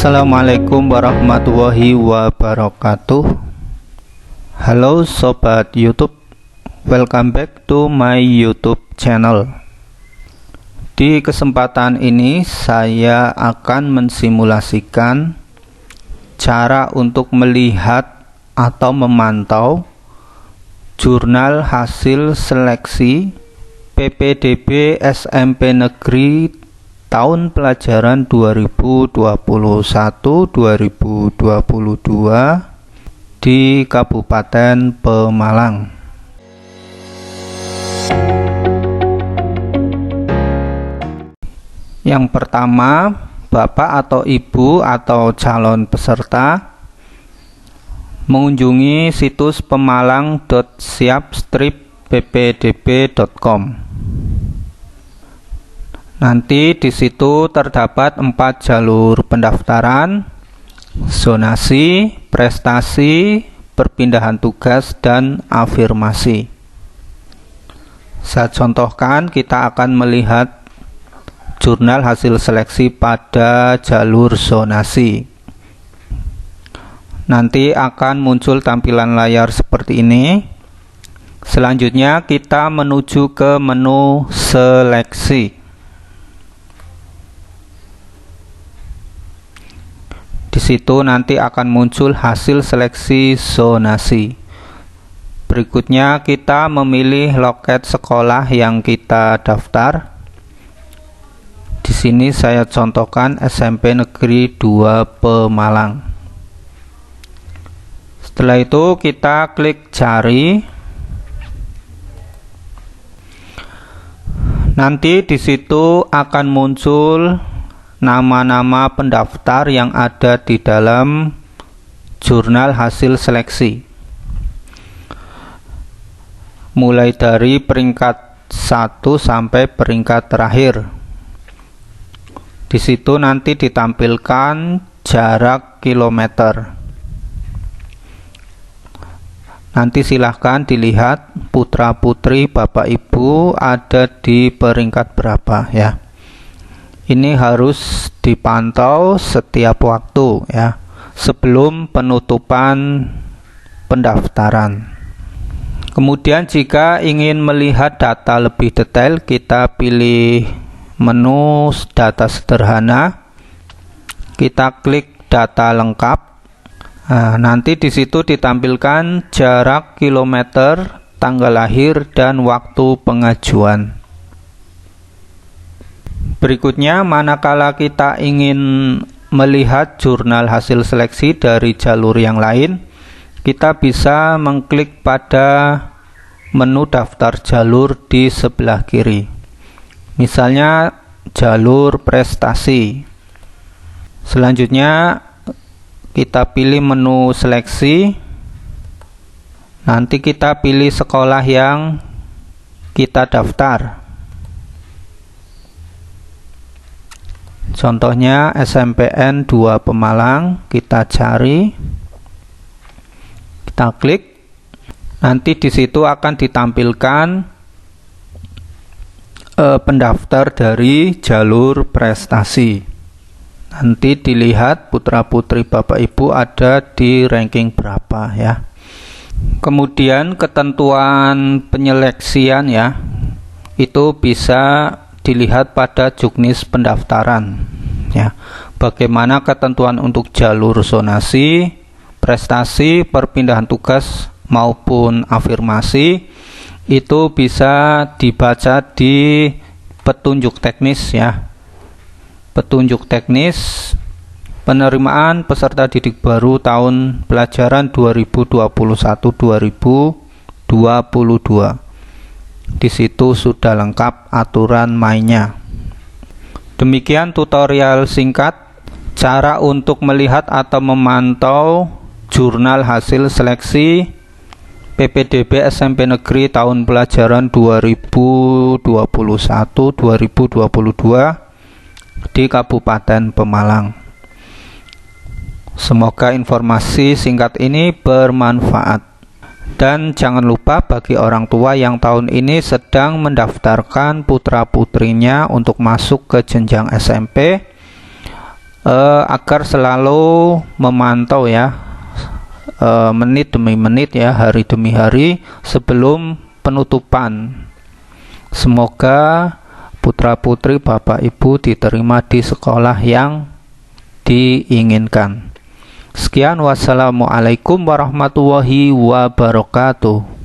Assalamualaikum warahmatullahi wabarakatuh. Halo sobat YouTube, welcome back to my YouTube channel. Di kesempatan ini saya akan mensimulasikan cara untuk melihat atau memantau jurnal hasil seleksi PPDB SMP Negeri tahun pelajaran 2021-2022 di Kabupaten Pemalang. Yang pertama, Bapak atau Ibu atau calon peserta mengunjungi situs pemalang.siap-ppdb.com. Nanti di situ terdapat 4 jalur pendaftaran: zonasi, prestasi, perpindahan tugas, dan afirmasi. Saya contohkan, kita akan melihat jurnal hasil seleksi pada jalur zonasi. Nanti akan muncul tampilan layar seperti ini. Selanjutnya kita menuju ke menu seleksi. Di situ nanti akan muncul hasil seleksi zonasi. Berikutnya kita memilih loket sekolah yang kita daftar. Di sini saya contohkan SMP Negeri 2 Pemalang. Setelah itu kita klik cari. Nanti di situ akan muncul nama-nama pendaftar yang ada di dalam jurnal hasil seleksi, mulai dari peringkat 1 sampai peringkat terakhir. Di situ nanti ditampilkan jarak kilometer. Nanti silahkan dilihat putra-putri Bapak Ibu ada di peringkat berapa ya. Ini harus dipantau setiap waktu ya, sebelum penutupan pendaftaran. Kemudian jika ingin melihat data lebih detail, kita pilih menu data sederhana. Kita klik data lengkap. Nah, nanti di situ ditampilkan jarak kilometer, tanggal lahir, dan waktu pengajuan. Berikutnya, manakala kita ingin melihat jurnal hasil seleksi dari jalur yang lain, kita bisa mengklik pada menu daftar jalur di sebelah kiri. Misalnya jalur prestasi. Selanjutnya kita pilih menu seleksi. Nanti kita pilih sekolah yang kita daftar. Contohnya SMPN 2 Pemalang, kita cari, kita klik. Nanti di situ akan ditampilkan pendaftar dari jalur prestasi. Nanti dilihat putra-putri Bapak Ibu ada di ranking berapa ya. Kemudian ketentuan penyeleksian ya, itu bisa dilihat pada juknis pendaftaran ya. Bagaimana ketentuan untuk jalur zonasi, prestasi, perpindahan tugas maupun afirmasi, itu bisa dibaca di petunjuk teknis ya. Petunjuk teknis penerimaan peserta didik baru tahun pelajaran 2021-2022. Di situ sudah lengkap aturan mainnya. Demikian tutorial singkat cara untuk melihat atau memantau jurnal hasil seleksi PPDB SMP Negeri tahun pelajaran 2021-2022 di Kabupaten Pemalang. Semoga informasi singkat ini bermanfaat. Dan jangan lupa bagi orang tua yang tahun ini sedang mendaftarkan putra-putrinya untuk masuk ke jenjang SMP, agar selalu memantau ya, menit demi menit ya, hari demi hari sebelum penutupan. Semoga putra-putri Bapak Ibu diterima di sekolah yang diinginkan. Sekian, wassalamualaikum warahmatullahi wabarakatuh.